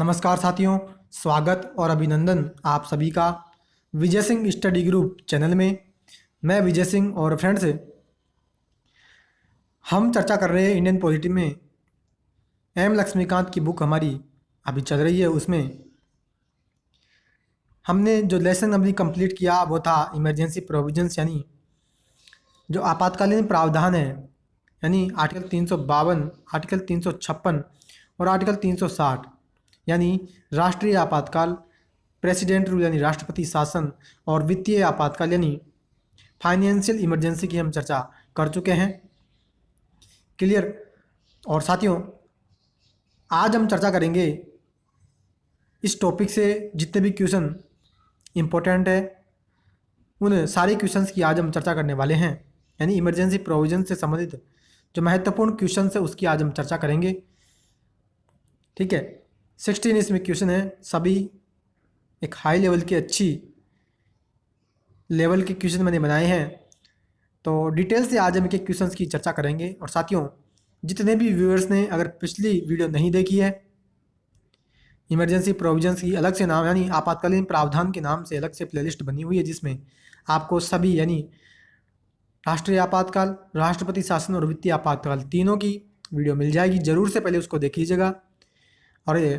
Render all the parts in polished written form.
नमस्कार साथियों, स्वागत और अभिनंदन आप सभी का Vijay Singh study group channel में। मैं विजय सिंह और फ्रेंड्स हम चर्चा कर रहे हैं इंडियन पॉलिटी में एम लक्ष्मीकांत की बुक हमारी अभी चल रही है। उसमें हमने जो लेसन अभी कंप्लीट किया वो था इमरजेंसी प्रोविजंस, यानी जो आपातकालीन प्रावधान है, यानी आर्टिकल 352, आर्टिकल 356 और आर्टिकल 360, यानी राष्ट्रीय आपातकाल, प्रेसिडेंट रूल यानी राष्ट्रपति शासन, और वित्तीय आपातकाल यानी फाइनेंशियल इमरजेंसी की हम चर्चा कर चुके हैं। क्लियर। और साथियों, आज हम चर्चा करेंगे इस टॉपिक से जितने भी क्वेश्चन इम्पोर्टेंट है उन सारे क्वेश्चंस की आज हम चर्चा करने वाले हैं। यानी इमरजेंसी प्रोविजन से संबंधित जो महत्वपूर्ण क्वेश्चन है उसकी आज हम चर्चा करेंगे। ठीक है, 16 इसमें क्वेश्चन है, सभी एक हाई लेवल की अच्छी लेवल के क्वेश्चन मैंने बनाए हैं। तो डिटेल से आज हम एक क्वेश्चंस की चर्चा करेंगे। और साथियों, जितने भी व्यूअर्स ने अगर पिछली वीडियो नहीं देखी है, इमरजेंसी प्रोविजंस की अलग से नाम यानी आपातकालीन प्रावधान के नाम से अलग से प्लेलिस्ट बनी हुई है, जिसमें आपको सभी यानी राष्ट्रीय आपातकाल, राष्ट्रपति शासन और वित्तीय आपातकाल तीनों की वीडियो मिल जाएगी। ज़रूर से पहले उसको देख लीजिएगा। और ये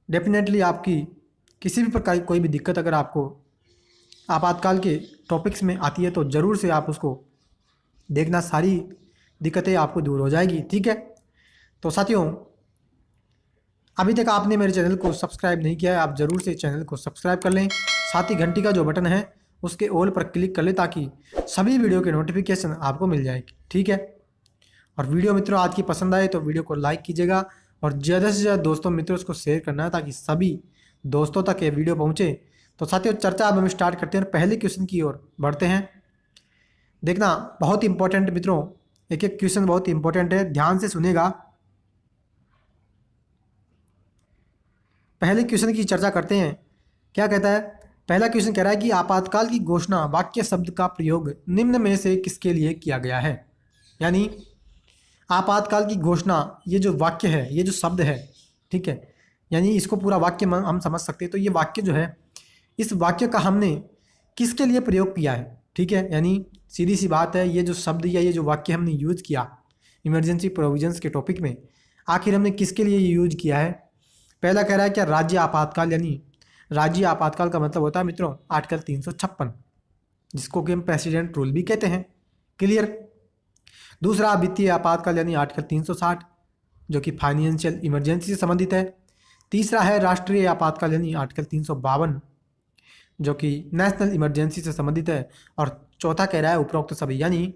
डेफिनेटली आपकी किसी भी प्रकार की कोई भी दिक्कत अगर आपको आपातकाल के टॉपिक्स में आती है तो ज़रूर से आप उसको देखना, सारी दिक्कतें आपको दूर हो जाएगी। ठीक है। तो साथियों, अभी तक आपने मेरे चैनल को सब्सक्राइब नहीं किया है, आप ज़रूर से चैनल को सब्सक्राइब कर लें। साथ ही घंटी का जो बटन है उसके ऑल पर क्लिक कर लें ताकि सभी वीडियो के नोटिफिकेशन आपको मिल जाएगी। ठीक है। और वीडियो मित्रों आज की पसंद आए तो वीडियो को लाइक कीजिएगा और ज़्यादा से ज़्यादा दोस्तों मित्रों उसको शेयर करना है ताकि सभी दोस्तों तक ये वीडियो पहुँचे। तो साथियों, चर्चा अब हम स्टार्ट करते हैं। पहले क्वेश्चन की ओर बढ़ते हैं। देखना, बहुत इंपॉर्टेंट मित्रों, एक एक क्वेश्चन बहुत इंपॉर्टेंट है, ध्यान से सुनेगा। पहले क्वेश्चन की चर्चा करते हैं। क्या कहता है? पहला क्वेश्चन कह रहा है कि आपातकाल की घोषणा वाक्य शब्द का प्रयोग निम्न में से किसके लिए किया गया है। यानी आपातकाल की घोषणा, ये जो वाक्य है, ये जो शब्द है, ठीक है, यानी इसको पूरा वाक्य हम समझ सकते हैं। तो ये वाक्य जो है, इस वाक्य का हमने किसके लिए प्रयोग किया है। ठीक है, यानी सीधी सी बात है, ये जो शब्द या ये जो वाक्य हमने यूज किया इमरजेंसी प्रोविजंस के टॉपिक में, आखिर हमने किसके लिए यूज किया है। पहला कह रहा है क्या राज्य आपातकाल, यानी राज्य आपातकाल का मतलब होता है मित्रों आर्टिकल 356, जिसको कि हम प्रेसिडेंट रूल भी कहते हैं। क्लियर। दूसरा वित्तीय आपातकाल यानी आर्टिकल 360, जो कि फाइनेंशियल इमरजेंसी से संबंधित है। तीसरा है राष्ट्रीय आपातकाल यानी आर्टिकल 352, जो कि नेशनल इमरजेंसी से संबंधित है। और चौथा कह रहा है उपरोक्त सभी, यानी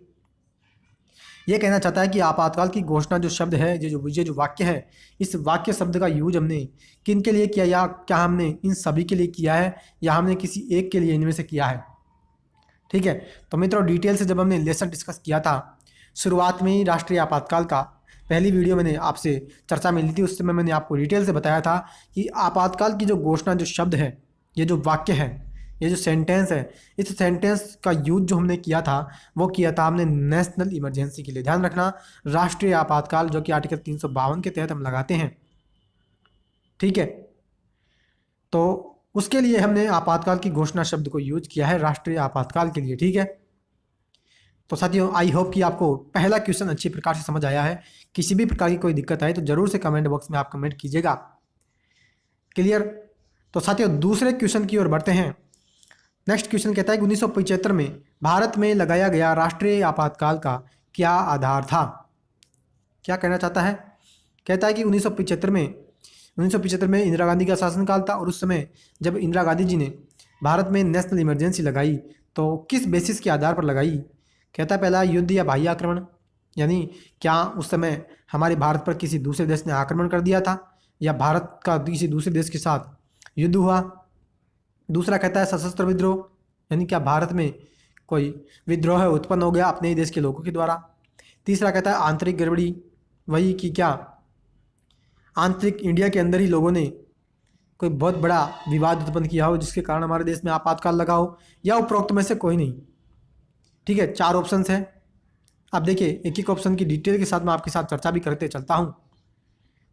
ये कहना चाहता है कि आपातकाल की घोषणा जो शब्द है, ये जो वाक्य है, इस वाक्य शब्द का यूज हमने किन के लिए किया, या क्या हमने इन सभी के लिए किया है या हमने किसी एक के लिए इनमें से किया है। ठीक है। तो मित्रों, डिटेल से जब हमने लेसन डिस्कस किया था शुरुआत में ही राष्ट्रीय आपातकाल का, पहली वीडियो मैंने आपसे चर्चा मिली थी, उस समय मैंने आपको डिटेल से बताया था कि आपातकाल की जो घोषणा जो शब्द है, ये जो वाक्य है, ये जो सेंटेंस है, इस सेंटेंस का यूज जो हमने किया था वो किया था हमने नेशनल इमरजेंसी के लिए। ध्यान रखना, राष्ट्रीय आपातकाल जो कि आर्टिकल 352 के तहत हम लगाते हैं। ठीक है। तो उसके लिए हमने आपातकाल की घोषणा शब्द को यूज किया है राष्ट्रीय आपातकाल के लिए। ठीक है। तो साथियों, आई होप कि आपको पहला क्वेश्चन अच्छी प्रकार से समझ आया है। किसी भी प्रकार की कोई दिक्कत आए तो जरूर से कमेंट बॉक्स में आप कमेंट कीजिएगा। क्लियर। तो साथियों, दूसरे क्वेश्चन की ओर बढ़ते हैं। नेक्स्ट क्वेश्चन कहता है कि 1975 में भारत में लगाया गया राष्ट्रीय आपातकाल का क्या आधार था। क्या कहना चाहता है? कहता है कि 1975 में इंदिरा गांधी का शासनकाल था, और उस समय जब इंदिरा गांधी जी ने भारत में नेशनल इमरजेंसी लगाई तो किस बेसिस के आधार पर लगाई। कहता है पहला युद्ध या बाह्य आक्रमण, यानी क्या उस समय हमारे भारत पर किसी दूसरे देश ने आक्रमण कर दिया था या भारत का किसी दूसरे देश के साथ युद्ध हुआ। दूसरा कहता है सशस्त्र विद्रोह, यानी क्या भारत में कोई विद्रोह उत्पन्न हो गया अपने ही देश के लोगों के द्वारा। तीसरा कहता है आंतरिक गड़बड़ी, वही कि क्या आंतरिक इंडिया के अंदर ही लोगों ने कोई बहुत बड़ा विवाद उत्पन्न किया हो जिसके कारण हमारे देश में आपातकाल लगा हो, या उपरोक्त में से कोई नहीं। ठीक है, 4 ऑप्शंस हैं। अब देखिए, एक एक ऑप्शन की डिटेल के साथ मैं आपके साथ चर्चा भी करते चलता हूँ।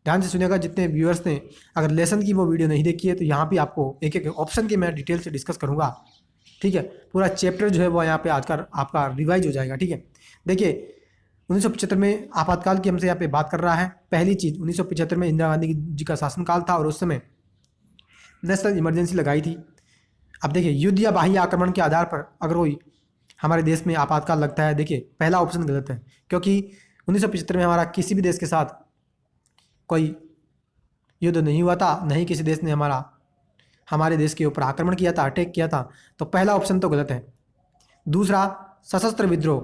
ध्यान से सुनिएगा जितने व्यूअर्स ने अगर लेसन की वो वीडियो नहीं देखी है, तो यहाँ पे आपको एक एक ऑप्शन की मैं डिटेल से डिस्कस करूँगा, ठीक है। पूरा चैप्टर जो है वो यहाँ पे आज का आपका रिवाइज हो जाएगा, ठीक है। देखिए 1975 में आपातकाल की हमसे यहाँ पे बात कर रहा है। पहली चीज़ 1975 में इंदिरा गांधी जी का शासनकाल था और उस समय नेशनल इमरजेंसी लगाई थी। अब देखिए युद्ध या बाह्य आक्रमण के आधार पर अगर कोई हमारे देश में आपातकाल लगता है, देखिए पहला ऑप्शन गलत है, क्योंकि 1975 में हमारा किसी भी देश के साथ कोई युद्ध नहीं हुआ था, नहीं किसी देश ने हमारे देश के ऊपर आक्रमण किया था, अटैक किया था, तो पहला ऑप्शन तो गलत है। दूसरा सशस्त्र विद्रोह,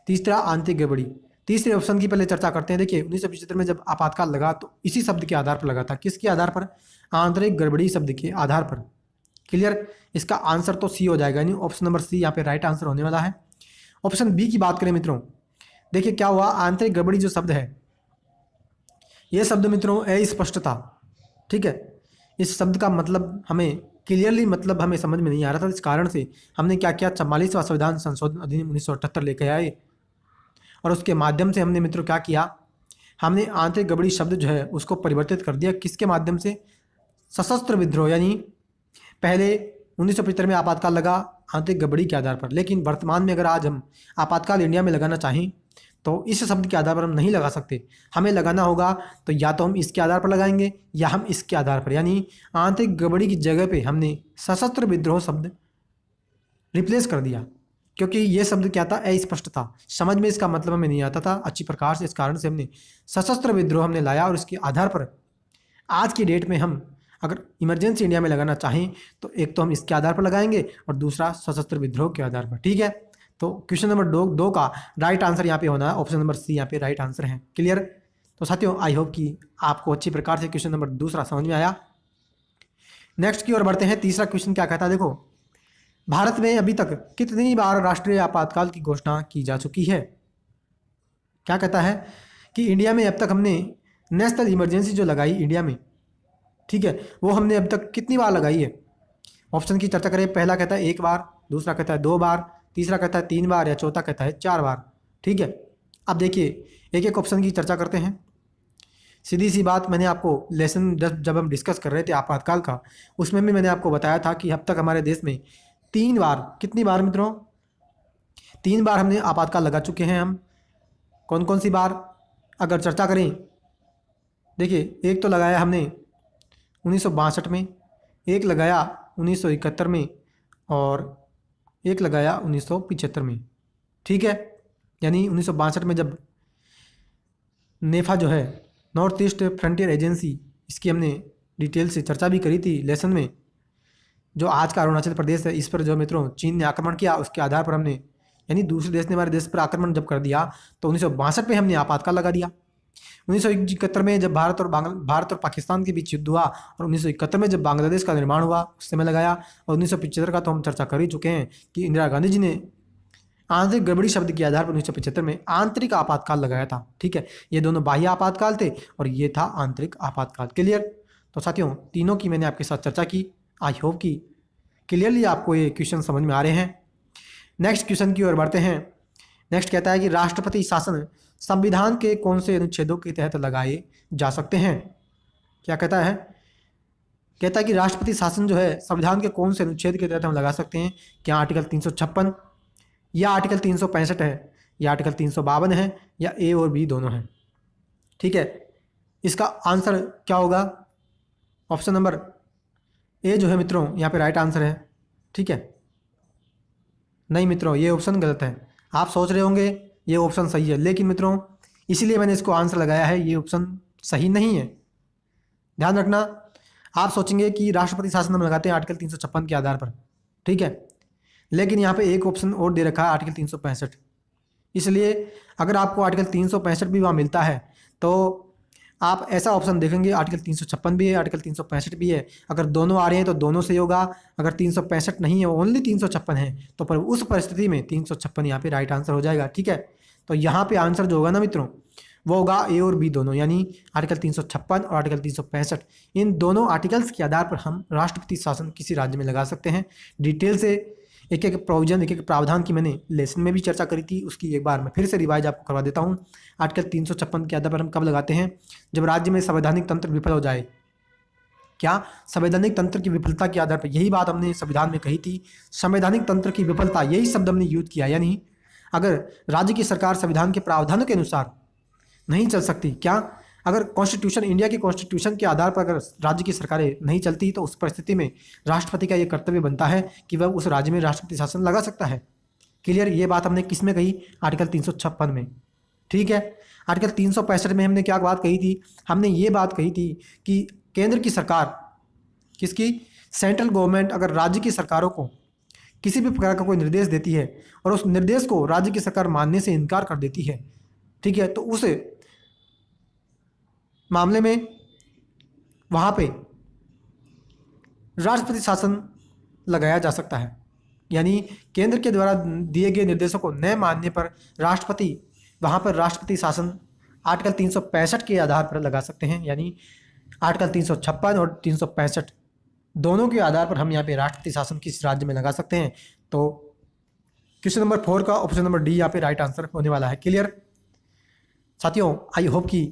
तीसरा आंतरिक गड़बड़ी। तीसरे ऑप्शन की पहले चर्चा करते हैं। देखिए 1975 में जब आपातकाल लगा तो इसी शब्द के आधार पर लगा था। किसके आधार पर? आंतरिक गड़बड़ी शब्द के आधार पर। क्लियर? इसका आंसर तो सी हो जाएगा, यानी ऑप्शन नंबर सी यहाँ पे राइट आंसर होने वाला है। ऑप्शन बी की बात करें मित्रों, देखिए क्या हुआ, आंतरिक गड़बड़ी जो शब्द है, यह शब्द मित्रों अस्पष्ट था, ठीक है। इस शब्द का मतलब हमें क्लियरली मतलब हमें समझ में नहीं आ रहा था। इस कारण से हमने क्या किया, 44वां संविधान संशोधन अधिनियम 1978 लेकर आए और उसके माध्यम से हमने मित्रों क्या किया, हमने आंतरिक गड़बड़ी शब्द जो है उसको परिवर्तित कर दिया। किसके माध्यम से? सशस्त्र विद्रोह, यानी पहले 1975 में आपातकाल लगा आंतरिक गड़बड़ी के आधार पर, लेकिन वर्तमान में अगर आज हम आपातकाल इंडिया में लगाना चाहें तो इस शब्द के आधार पर हम नहीं लगा सकते। हमें लगाना होगा तो या तो हम इसके आधार पर लगाएंगे या हम इसके आधार पर, यानी आंतरिक गड़बड़ी की जगह पे हमने सशस्त्र विद्रोह शब्द रिप्लेस कर दिया, क्योंकि ये शब्द क्या था, अस्पष्ट था, समझ में इसका मतलब हमें नहीं आता था अच्छी प्रकार से। इस कारण से हमने सशस्त्र विद्रोह हमने लाया और इसके आधार पर आज की डेट में हम अगर इमरजेंसी इंडिया में लगाना चाहें तो एक तो हम इसके आधार पर लगाएंगे और दूसरा सशस्त्र विद्रोह के आधार पर, ठीक है। तो क्वेश्चन नंबर दो का राइट आंसर यहाँ पे होना है, ऑप्शन नंबर सी यहाँ पे राइट आंसर है। क्लियर? तो साथियों आई होप कि आपको अच्छी प्रकार से क्वेश्चन नंबर दूसरा समझ में आया। नेक्स्ट की ओर बढ़ते हैं। तीसरा क्वेश्चन क्या कहता है, देखो भारत में अभी तक कितनी बार राष्ट्रीय आपातकाल की घोषणा की जा चुकी है? क्या कहता है कि इंडिया में अब तक हमने नेशनल इमरजेंसी जो लगाई इंडिया में, ठीक है, वो हमने अब तक कितनी बार लगाई है? ऑप्शन की चर्चा करें। पहला कहता है 1 बार, दूसरा कहता है 2 बार, तीसरा कहता है 3 बार या चौथा कहता है 4 बार, ठीक है। अब देखिए एक एक ऑप्शन की चर्चा करते हैं। सीधी सी बात, मैंने आपको लेसन जब हम डिस्कस कर रहे थे आपातकाल का, उसमें भी मैंने आपको बताया था कि अब तक हमारे देश में 3 बार, कितनी बार मित्रों? 3 बार हमने आपातकाल लगा चुके हैं हम। कौन कौन सी बार अगर चर्चा करें, देखिए एक तो लगाया हमने 1962 में, एक लगाया 1971 में और एक लगाया 1975 में, ठीक है। यानी 1962 में जब नेफा जो है, नॉर्थ ईस्ट फ्रंटियर एजेंसी, इसकी हमने डिटेल से चर्चा भी करी थी लेसन में। जो आज का अरुणाचल प्रदेश है, इस पर जो मित्रों चीन ने आक्रमण किया, उसके आधार पर हमने, यानी दूसरे देश ने हमारे देश पर आक्रमण जब कर दिया तो 1962 में हमने आपातकाल लगा दिया। 1971 में जब भारत और पाकिस्तान के बीच युद्ध हुआ और 1971 में जब बांग्लादेश का निर्माण हुआ उस समय लगाया। और 1975 का तो हम चर्चा कर ही चुके हैं कि इंदिरा गांधी जी ने आंतरिक गड़बड़ी शब्द के आधार पर 1975 में आंतरिक आपातकाल लगाया था, ठीक है। ये दोनों बाह्य आपातकाल थे और ये था आंतरिक आपातकाल। क्लियर? तो साथियों तीनों की मैंने आपके साथ चर्चा की। आई होप कि क्लियरली आपको ये क्वेश्चन समझ में आ रहे हैं। नेक्स्ट क्वेश्चन की ओर बढ़ते हैं। नेक्स्ट कहता है कि राष्ट्रपति शासन संविधान के कौन से अनुच्छेदों के तहत लगाए जा सकते हैं? क्या कहता है? कहता है कि राष्ट्रपति शासन जो है संविधान के कौन से अनुच्छेद के तहत हम लगा सकते हैं? क्या आर्टिकल 356 या आर्टिकल 365 है या आर्टिकल 352 है या ए और बी दोनों हैं, ठीक है। इसका आंसर क्या होगा? ऑप्शन नंबर ए जो है मित्रों यहाँ पे राइट आंसर है, ठीक है। नहीं मित्रों, ये ऑप्शन गलत है। आप सोच रहे होंगे ये ऑप्शन सही है, लेकिन मित्रों इसीलिए मैंने इसको आंसर लगाया है, ये ऑप्शन सही नहीं है। ध्यान रखना, आप सोचेंगे कि राष्ट्रपति शासन हम लगाते हैं आर्टिकल 356 के आधार पर, ठीक है, लेकिन यहाँ पे एक ऑप्शन और दे रखा है आर्टिकल 365। इसलिए अगर आपको आर्टिकल 365 भी वहाँ मिलता है तो आप ऐसा ऑप्शन देखेंगे आर्टिकल 356 भी है, आर्टिकल 365 भी है। अगर दोनों आ रहे हैं तो दोनों सही होगा। अगर 365 नहीं है, ओनली 356 है, तो पर उस परिस्थिति में 356 यहाँ पे राइट आंसर हो जाएगा, ठीक है। तो यहाँ पे आंसर जो होगा ना मित्रों वो होगा ए और बी दोनों, यानी आर्टिकल 356 और आर्टिकल 365। इन दोनों आर्टिकल्स के आधार पर हम राष्ट्रपति शासन किसी राज्य में लगा सकते हैं। डिटेल से एक एक प्रोविजन, एक एक प्रावधान की मैंने लेसन में भी चर्चा करी थी, उसकी एक बार मैं फिर से रिवाइज आपको करवा देता हूँ। आर्टिकल 356 के आधार पर हम कब लगाते हैं? जब राज्य में संवैधानिक तंत्र विफल हो जाए। क्या? संवैधानिक तंत्र की विफलता के आधार पर, यही बात हमने संविधान में कही थी, संवैधानिक तंत्र की विफलता, यही शब्द हमने यूज किया। यानी अगर राज्य की सरकार संविधान के प्रावधानों के अनुसार नहीं चल सकती, क्या? अगर कॉन्स्टिट्यूशन, इंडिया के कॉन्स्टिट्यूशन के आधार पर अगर राज्य की सरकारें नहीं चलती, तो उस परिस्थिति में राष्ट्रपति का यह कर्तव्य बनता है कि वह उस राज्य में राष्ट्रपति शासन लगा सकता है। क्लियर? ये बात हमने किस में कही? आर्टिकल 356 में। ठीक है। आर्टिकल 365 में हमने क्या बात कही थी? हमने ये बात कही थी कि केंद्र की सरकार, किसकी? सेंट्रल गवर्नमेंट अगर राज्य की सरकारों को किसी भी प्रकार का कोई निर्देश देती है और उस निर्देश को राज्य की सरकार मानने से इनकार कर देती है, ठीक है, तो उस मामले में वहाँ पे राष्ट्रपति शासन लगाया जा सकता है। यानी केंद्र के द्वारा दिए गए निर्देशों को न मानने पर राष्ट्रपति, वहाँ पर राष्ट्रपति शासन आर्टिकल 365 के आधार पर लगा सकते हैं। यानी आर्टिकल 356 और 365 दोनों के आधार पर हम यहाँ पे राष्ट्रपति शासन किस राज्य में लगा सकते हैं। तो क्वेश्चन नंबर 4 का ऑप्शन नंबर डी यहाँ पे राइट आंसर होने वाला है। क्लियर साथियों? आई होप कि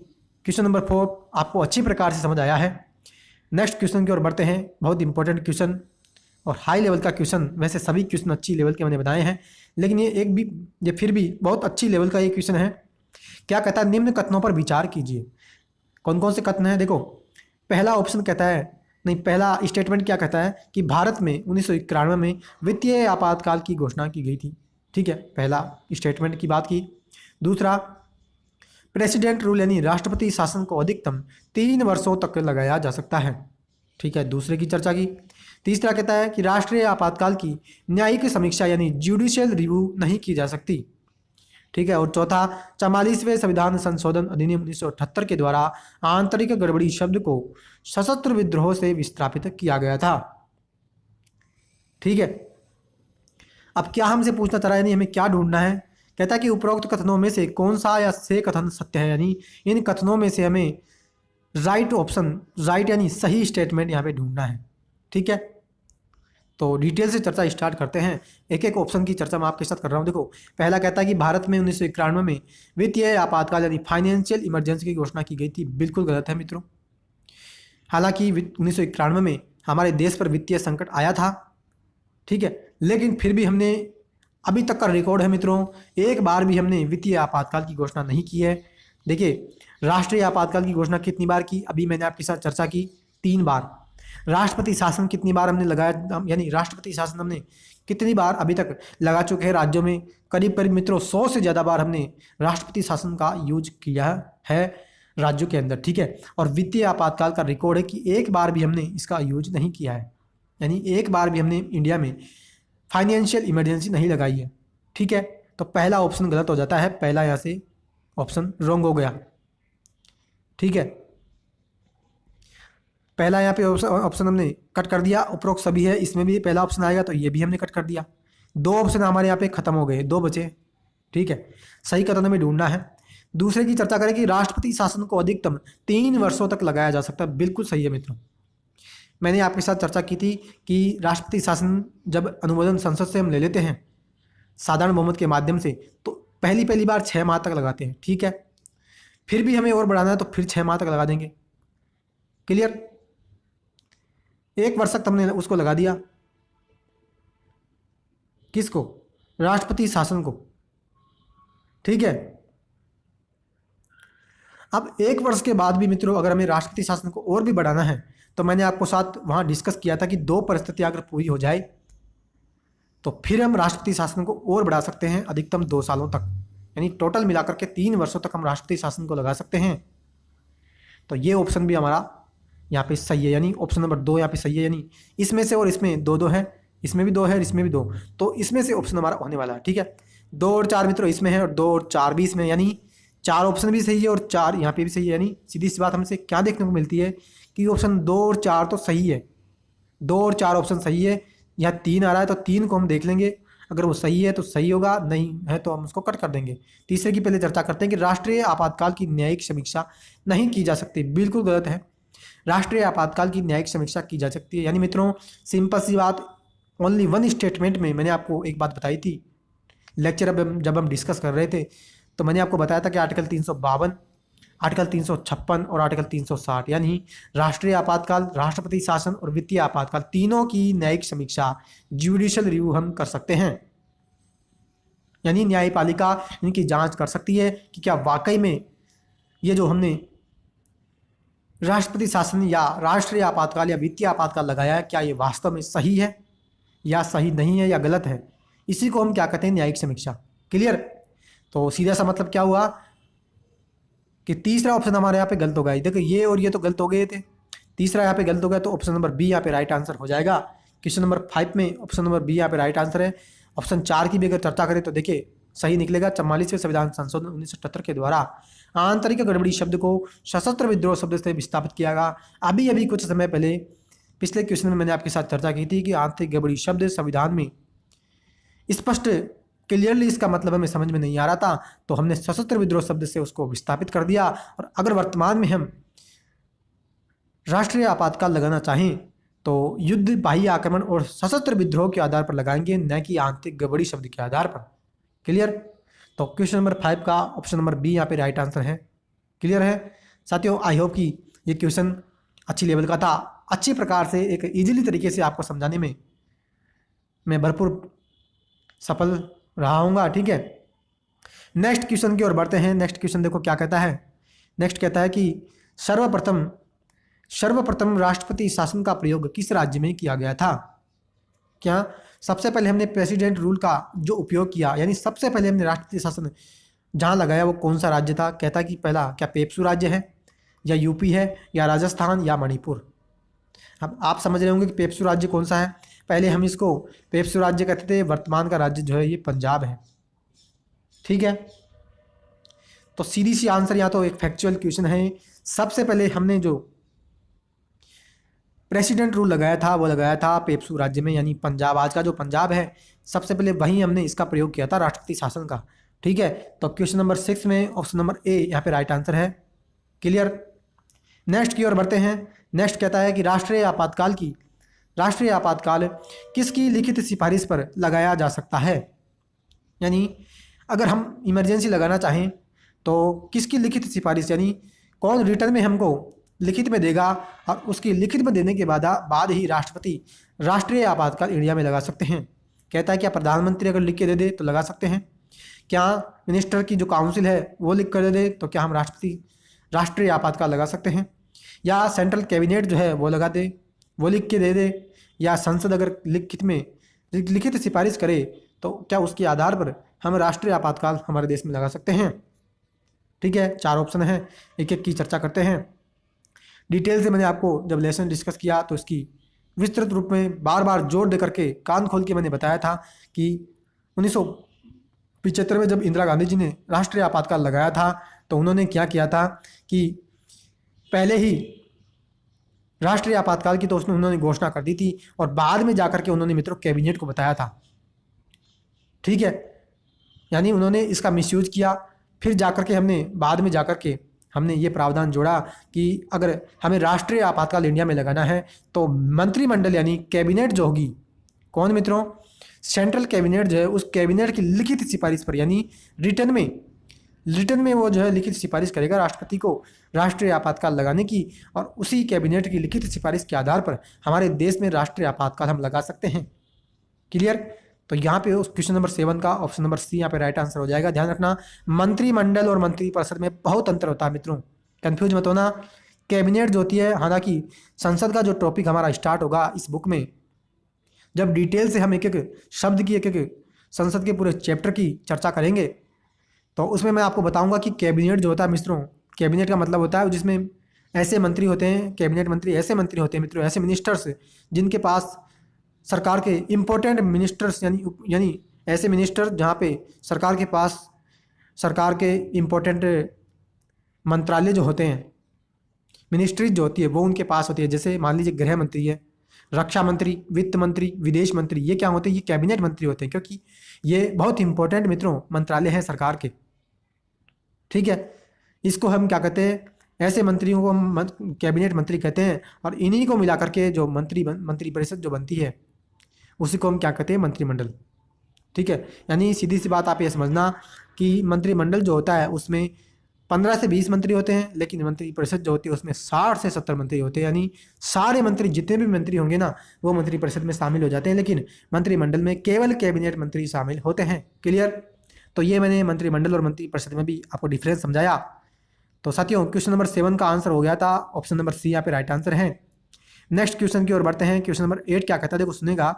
क्वेश्चन नंबर 4 आपको अच्छी प्रकार से समझ आया है। नेक्स्ट क्वेश्चन की ओर बढ़ते हैं। बहुत इंपॉर्टेंट क्वेश्चन और हाई लेवल का क्वेश्चन। वैसे सभी क्वेश्चन अच्छी लेवल के मैंने बताए हैं, लेकिन ये फिर भी बहुत अच्छी लेवल का ये क्वेश्चन है। क्या कहता है? निम्न कथनों पर विचार कीजिए। कौन कौन से कथन हैं? देखो, पहला ऑप्शन कहता है, नहीं, पहला स्टेटमेंट क्या कहता है कि भारत में 1991 में वित्तीय आपातकाल की घोषणा की गई थी। ठीक है, पहला स्टेटमेंट की बात की। दूसरा, प्रेसिडेंट रूल यानी राष्ट्रपति शासन को अधिकतम 3 वर्षों तक लगाया जा सकता है। ठीक है, दूसरे की चर्चा की। तीसरा कहता है कि राष्ट्रीय आपातकाल की न्यायिक समीक्षा यानी जुडिशियल रिव्यू नहीं की जा सकती। ठीक है, और चौथा, 44वें संविधान संशोधन अधिनियम 1978 के द्वारा आंतरिक गड़बड़ी शब्द को सशस्त्र विद्रोह से विस्थापित किया गया था। ठीक है, अब क्या हमसे पूछना चाह रहा है, यानी हमें क्या ढूंढना है? कहता है कि उपरोक्त कथनों में से कौन सा या से कथन सत्य है, यानी इन कथनों में से हमें राइट ऑप्शन, राइट यानी सही स्टेटमेंट यहाँ पे ढूंढना है। ठीक है, तो डिटेल से चर्चा स्टार्ट करते हैं। एक एक ऑप्शन की चर्चा मैं आपके साथ कर रहा हूँ। देखो, पहला कहता है कि भारत में 1991 में वित्तीय आपातकाल यानी फाइनेंशियल इमरजेंसी की घोषणा की गई थी। बिल्कुल गलत है मित्रों। हालांकि 1991 में हमारे देश पर वित्तीय संकट आया था, ठीक है, लेकिन फिर भी हमने, अभी तक का रिकॉर्ड है मित्रों, एक बार भी हमने वित्तीय आपातकाल की घोषणा नहीं की है। देखिए, राष्ट्रीय आपातकाल की घोषणा कितनी बार की? अभी मैंने आपके साथ चर्चा की, 3 बार। राष्ट्रपति शासन कितनी बार हमने लगाया, यानी राष्ट्रपति शासन हमने कितनी बार अभी तक लगा चुके हैं राज्यों में? करीब करीब मित्रों 100 से ज़्यादा बार हमने राष्ट्रपति शासन का यूज किया है राज्यों के अंदर। ठीक है, और वित्तीय आपातकाल का रिकॉर्ड है कि एक बार भी हमने इसका यूज नहीं किया है, यानी एक बार भी हमने इंडिया में फाइनेंशियल इमरजेंसी नहीं लगाई है। ठीक है, तो पहला ऑप्शन गलत हो जाता है, पहला यहाँ से ऑप्शन रॉन्ग हो गया। ठीक है, पहला यहाँ पे ऑप्शन हमने कट कर दिया। उपरोक्त सभी है, इसमें भी पहला ऑप्शन आएगा, तो ये भी हमने कट कर दिया। 2 ऑप्शन हमारे यहाँ पे खत्म हो गए, 2 बचे। ठीक है, सही कथन में ढूंढना है। दूसरे की चर्चा करें कि राष्ट्रपति शासन को अधिकतम 3 वर्षों तक लगाया जा सकता है। बिल्कुल सही है मित्रों। मैंने आपके साथ चर्चा की थी कि राष्ट्रपति शासन जब अनुमोदन संसद से हम ले लेते हैं साधारण बहुमत के माध्यम से, तो पहली बार 6 माह तक लगाते हैं। ठीक है, फिर भी हमें और बढ़ाना है तो फिर 6 माह तक लगा देंगे। क्लियर? 1 वर्ष तक हमने उसको लगा दिया। किसको? राष्ट्रपति शासन को। ठीक है, अब 1 वर्ष के बाद भी मित्रों अगर हमें राष्ट्रपति शासन को और भी बढ़ाना है, तो मैंने आपको साथ वहां डिस्कस किया था कि 2 परिस्थितियां अगर पूरी हो जाए तो फिर हम राष्ट्रपति शासन को और बढ़ा सकते हैं अधिकतम 2 सालों तक, यानी टोटल मिलाकर के 3 वर्षों तक हम राष्ट्रपति शासन को लगा सकते हैं। तो ये ऑप्शन भी हमारा यहाँ पे सही है, यानी ऑप्शन नंबर 2 यहाँ पे सही है। यानी इसमें से और इसमें 2-2 है, इसमें भी 2 है, इसमें भी 2, तो इसमें से ऑप्शन हमारा होने वाला है। ठीक है, 2 और 4 मित्रों इसमें है और 2 और 4 भी इसमें, यानी 4 ऑप्शन भी सही है और 4 यहाँ पे भी सही है। यानी सीधी सी बात हमसे क्या देखने को मिलती है कि ऑप्शन 2 और 4 तो सही है, 2 और 4 ऑप्शन सही है। यहाँ 3 आ रहा है तो 3 को हम देख लेंगे, अगर वो सही है तो सही होगा, नहीं है तो हम उसको कट कर देंगे। तीसरे की पहले चर्चा करते हैं कि राष्ट्रीय आपातकाल की न्यायिक समीक्षा नहीं की जा सकती। बिल्कुल गलत है, राष्ट्रीय आपातकाल की न्यायिक समीक्षा की जा सकती है। यानी मित्रों सिंपल सी बात, ओनली वन स्टेटमेंट में मैंने आपको एक बात बताई थी लेक्चर जब हम डिस्कस कर रहे थे, तो मैंने आपको बताया था कि आर्टिकल 352, आर्टिकल 356 और आर्टिकल 360 यानी राष्ट्रीय आपातकाल, राष्ट्रपति शासन और वित्तीय आपातकाल तीनों की न्यायिक समीक्षा, जुडिशियल रिव्यू हम कर सकते हैं। यानी न्यायपालिका इनकी जांच कर सकती है कि क्या वाकई में ये जो हमने राष्ट्रपति शासन या राष्ट्रीय आपातकाल या वित्तीय आपातकाल लगाया है, क्या ये वास्तव में सही है या सही नहीं है या गलत है। इसी को हम क्या कहते हैं, न्यायिक समीक्षा। क्लियर। तो सीधा सा मतलब क्या हुआ कि तीसरा ऑप्शन हमारे यहाँ पे गलत हो गया। देखो ये और ये तो गलत हो गए थे, तीसरा यहाँ पे गलत हो गया, तो ऑप्शन नंबर बी यहाँ पे राइट आंसर हो जाएगा। क्वेश्चन नंबर 5 में ऑप्शन नंबर बी यहाँ पे राइट आंसर है। ऑप्शन 4 की भी अगर चर्चा करें तो देखिए सही निकलेगा। 44वें संविधान संशोधन 1977 के द्वारा आंतरिक गड़बड़ी शब्द को सशस्त्र विद्रोह शब्द से विस्थापित किया गया। अभी अभी कुछ समय पहले पिछले क्वेश्चन में मैंने आपके साथ चर्चा की थी कि आंतरिक गड़बड़ी शब्द संविधान में स्पष्ट क्लियरली इसका मतलब हमें समझ में नहीं आ रहा था, तो हमने सशस्त्र विद्रोह शब्द से उसको विस्थापित कर दिया। और अगर वर्तमान में हम राष्ट्रीय आपातकाल लगाना चाहें तो युद्ध, बाह्य आक्रमण और सशस्त्र विद्रोह के आधार पर लगाएंगे, न कि आंतरिक गड़बड़ी शब्द के आधार पर। क्लियर। तो क्वेश्चन नंबर 5 का ऑप्शन नंबर बी यहाँ पे राइट आंसर है। क्लियर है साथियों। आई होप कि ये क्वेश्चन अच्छी लेवल का था, अच्छी प्रकार से एक इजीली तरीके से आपको समझाने में मैं भरपूर सफल रहा हूँगा। ठीक है, नेक्स्ट क्वेश्चन की ओर बढ़ते हैं। नेक्स्ट क्वेश्चन देखो क्या कहता है। नेक्स्ट कहता है कि सर्वप्रथम राष्ट्रपति शासन का प्रयोग किस राज्य में किया गया था। क्या सबसे पहले हमने प्रेसिडेंट रूल का जो उपयोग किया, यानी सबसे पहले हमने राष्ट्रपति शासन जहाँ लगाया वो कौन सा राज्य था। कहता है कि पहला क्या पेप्सू राज्य है, या यूपी है, या राजस्थान, या मणिपुर। अब आप समझ रहे होंगे कि पेप्सू राज्य कौन सा है। पहले हम इसको पेप्सू राज्य कहते थे, वर्तमान का राज्य जो है ये पंजाब है। ठीक है, तो सीधी सी आंसर या तो एक फैक्चुअल क्वेश्चन है। सबसे पहले हमने जो प्रेसिडेंट रूल लगाया था वो लगाया था पेप्सू राज्य में, यानी पंजाब, आज का जो पंजाब है, सबसे पहले वहीं हमने इसका प्रयोग किया था राष्ट्रपति शासन का। ठीक है, तो क्वेश्चन नंबर 6 में ऑप्शन नंबर ए यहाँ पे राइट आंसर है। क्लियर। नेक्स्ट की ओर बढ़ते हैं। नेक्स्ट कहता है कि राष्ट्रीय आपातकाल किसकी लिखित सिफारिश पर लगाया जा सकता है। यानी अगर हम इमरजेंसी लगाना चाहें तो किसकी लिखित सिफारिश, यानी कौन रिटर्न में हमको लिखित में देगा, और उसकी लिखित में देने के बाद ही राष्ट्रपति राष्ट्रीय आपातकाल इंडिया में लगा सकते हैं। कहता है क्या प्रधानमंत्री अगर लिख के दे दे तो लगा सकते हैं, क्या मिनिस्टर की जो काउंसिल है वो लिख कर दे दे तो क्या हम राष्ट्रपति राष्ट्रीय आपातकाल लगा सकते हैं, या सेंट्रल कैबिनेट जो है वो लगा दे, वो लिख के दे दे, या संसद अगर लिखित सिफारिश करे तो क्या उसके आधार पर हम राष्ट्रीय आपातकाल हमारे देश में लगा सकते हैं। ठीक है, 4 ऑप्शन हैं, एक एक की चर्चा करते हैं। डिटेल से मैंने आपको जब लेसन डिस्कस किया तो इसकी विस्तृत रूप में बार बार जोर दे करके कान खोल के मैंने बताया था कि 1975 में जब इंदिरा गांधी जी ने राष्ट्रीय आपातकाल लगाया था तो उन्होंने क्या किया था कि पहले ही राष्ट्रीय आपातकाल की तो उसमें उन्होंने घोषणा कर दी थी, और बाद में जाकर के उन्होंने मित्रों कैबिनेट को बताया था। ठीक है, यानी उन्होंने इसका मिसयूज किया, फिर जाकर के बाद में जाकर के हमने ये प्रावधान जोड़ा कि अगर हमें राष्ट्रीय आपातकाल इंडिया में लगाना है तो मंत्रिमंडल यानी कैबिनेट जो होगी, कौन मित्रों, सेंट्रल कैबिनेट जो है, उस कैबिनेट की लिखित सिफारिश पर, यानी रिटर्न में वो जो है लिखित सिफारिश करेगा राष्ट्रपति को राष्ट्रीय आपातकाल लगाने की, और उसी कैबिनेट की लिखित सिफारिश के आधार पर हमारे देश में राष्ट्रीय आपातकाल हम लगा सकते हैं। क्लियर। तो यहाँ पे उस क्वेश्चन नंबर 7 का ऑप्शन नंबर सी यहाँ पे राइट आंसर हो जाएगा। ध्यान रखना, मंत्रिमंडल और मंत्रिपरिषद में बहुत अंतर होता है मित्रों, कंफ्यूज मत होना। कैबिनेट जो होती है, हालांकि संसद का जो टॉपिक हमारा स्टार्ट होगा इस बुक में, जब डिटेल से हम एक एक शब्द की एक एक संसद के पूरे चैप्टर की चर्चा करेंगे तो उसमें मैं आपको बताऊंगा कि कैबिनेट जो होता है मित्रों, कैबिनेट का मतलब होता है जिसमें ऐसे मंत्री होते हैं, कैबिनेट मंत्री ऐसे मंत्री होते हैं मित्रों, ऐसे मिनिस्टर्स जिनके पास सरकार के इम्पोर्टेंट मिनिस्टर्स, यानी ऐसे मिनिस्टर जहाँ पे सरकार के पास सरकार के इम्पोर्टेंट मंत्रालय जो होते हैं, मिनिस्ट्रीज जो होती है वो उनके पास होती है। जैसे मान लीजिए गृह मंत्री है, रक्षा मंत्री, वित्त मंत्री, विदेश मंत्री, ये क्या होते हैं, ये कैबिनेट मंत्री होते हैं, क्योंकि ये बहुत इंपॉर्टेंट मित्रों मंत्रालय हैं सरकार के। ठीक है, इसको हम क्या कहते हैं, ऐसे मंत्रियों को हम कैबिनेट मंत्री कहते हैं, और इन्हीं को मिला करके जो मंत्री परिषद जो बनती है उसी को हम क्या कहते हैं, मंत्रिमंडल। ठीक है, यानी सीधी सी बात आप ये समझना कि मंत्रिमंडल जो होता है उसमें 15 से 20 मंत्री होते हैं, लेकिन मंत्रिपरिषद जो होती है उसमें 60 से 70 मंत्री होते हैं। यानी सारे मंत्री, जितने भी मंत्री होंगे ना, वो मंत्रिपरिषद में शामिल हो जाते हैं, लेकिन मंत्रिमंडल में केवल कैबिनेट मंत्री शामिल होते हैं। क्लियर? तो ये मैंने मंत्रिमंडल और मंत्रिपरिषद में भी आपको डिफरेंस समझाया। तो साथियों, क्वेश्चन नंबर 7 का आंसर हो गया था ऑप्शन नंबर सी, यहाँ पे राइट आंसर है। नेक्स्ट क्वेश्चन की ओर बढ़ते हैं। क्वेश्चन नंबर 8 क्या कहता है, देखो सुनेगा।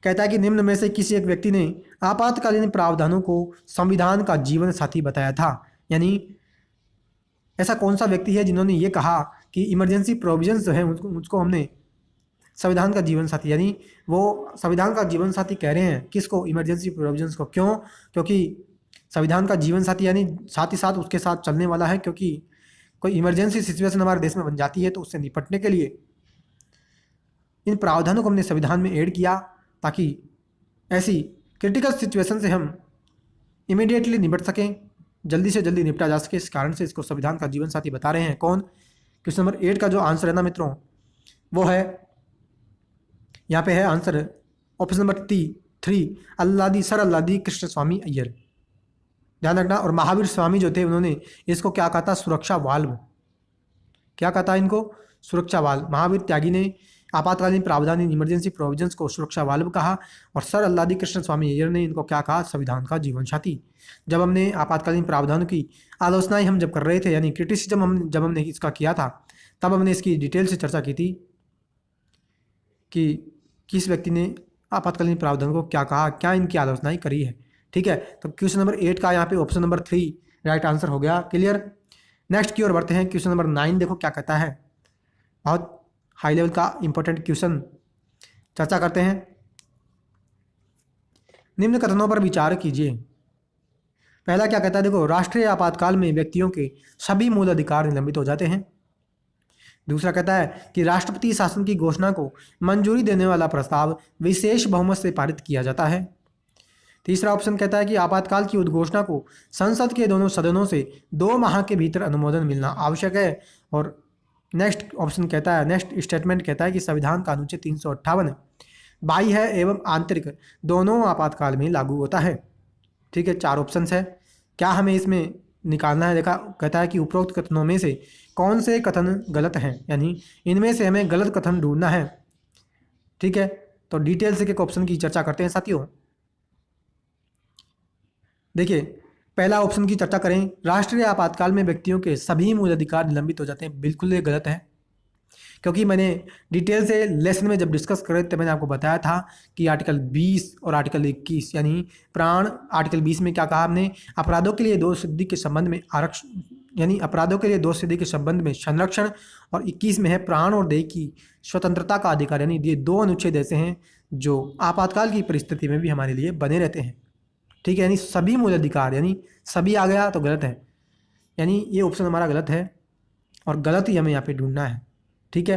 कहता है कि निम्न में से किसी एक व्यक्ति ने आपातकालीन प्रावधानों को संविधान का जीवन साथी बताया था। यानी ऐसा कौन सा व्यक्ति है जिन्होंने ये कहा कि इमरजेंसी प्रोविजंस जो है मुझको हमने संविधान का जीवन साथी, यानी वो संविधान का जीवन साथी कह रहे हैं किसको, इमरजेंसी प्रोविजंस को। क्यों? क्योंकि संविधान का जीवन साथी यानी साथ ही साथ उसके साथ चलने वाला है, क्योंकि कोई इमरजेंसी सिचुएशन हमारे देश में बन जाती है तो उससे निपटने के लिए इन प्रावधानों को हमने संविधान में ऐड किया, ताकि ऐसी क्रिटिकल सिचुएशन से हम इमीडिएटली निपट सकें, जल्दी से जल्दी निपटा जा सके। इस कारण से इसको संविधान का जीवन साथी बता रहे हैं। कौन? क्वेश्चन नंबर 8 का जो आंसर है ना मित्रों, वो है, यहाँ पे है answer option number 3, Alladi sir Alladi Krishna Swamy Iyer. ध्यान रखना। और महावीर स्वामी जो थे उन्होंने इसको क्या कहा था, सुरक्षा वाल्व। क्या कहा था इनको? सुरक्षा वाल्व। महावीर त्यागी ने आपातकालीन प्रावधान इन इमरजेंसी प्रोविजंस को सुरक्षा वाल्व कहा, और सर अल्लादी कृष्ण स्वामी अय्यर ने इनको क्या कहा, संविधान का जीवन साथी। जब हमने आपातकालीन प्रावधानों की आलोचनाएं हम जब कर रहे थे, यानी क्रिटिसिज्म जब हमने इसका किया था, तब हमने इसकी डिटेल से चर्चा की थी कि किस व्यक्ति ने आपातकालीन प्रावधान को क्या कहा, क्या इनकी आलोचनाएं करी है। ठीक है, तो क्वेश्चन नंबर 8 का यहाँ पे ऑप्शन नंबर 3 राइट आंसर हो गया। क्लियर? नेक्स्ट की ओर बढ़ते हैं। क्वेश्चन नंबर 9 देखो क्या कहता है, बहुत हाई लेवल का इंपॉर्टेंट क्वेश्चन चर्चा करते हैं। निम्न कथनों पर विचार कीजिए। पहला क्या कहता है, देखो, राष्ट्रीय आपातकाल में व्यक्तियों के सभी मूल अधिकार निलंबित हो जाते हैं। दूसरा कहता है कि राष्ट्रपति शासन की घोषणा को मंजूरी देने वाला प्रस्ताव विशेष बहुमत से पारित किया जाता है। तीसरा ऑप्शन कहता है कि आपातकाल की उद्घोषणा को संसद के दोनों सदनों से 2 माह के भीतर अनुमोदन मिलना आवश्यक है। और नेक्स्ट ऑप्शन कहता है, नेक्स्ट स्टेटमेंट कहता है कि संविधान का अनुच्छेद 358 बाह्य है एवं आंतरिक दोनों आपातकाल में लागू होता है। ठीक है, 4 ऑप्शंस है। क्या हमें इसमें निकालना है? देखा, कहता है कि उपरोक्त कथनों में से कौन से कथन गलत हैं, यानी इनमें से हमें गलत कथन ढूंढना है। ठीक है, तो डिटेल से एक ऑप्शन की चर्चा करते हैं साथियों। देखिए, पहला ऑप्शन की चर्चा करें, राष्ट्रीय आपातकाल में व्यक्तियों के सभी मूल अधिकार निलंबित हो जाते हैं। बिल्कुल ये गलत है, क्योंकि मैंने डिटेल से लेसन में जब डिस्कस कर रहे थे मैंने आपको बताया था कि आर्टिकल 20 और आर्टिकल 21 यानी प्राण, आर्टिकल 20 में क्या कहा हमने, अपराधों के लिए दोष सिद्धि के संबंध में आरक्षण, यानी अपराधों के लिए दोष सिद्धि के संबंध में संरक्षण, और 21 में है प्राण और देह की स्वतंत्रता का अधिकार। यानी ये 2 अनुच्छेद ऐसे हैं जो आपातकाल की परिस्थिति में भी हमारे लिए बने रहते हैं। ठीक है, यानी सभी मूल अधिकार, यानी सभी आ गया तो गलत है, यानी ये ऑप्शन हमारा गलत है और गलत ही हमें यहाँ पे ढूंढना है। ठीक है,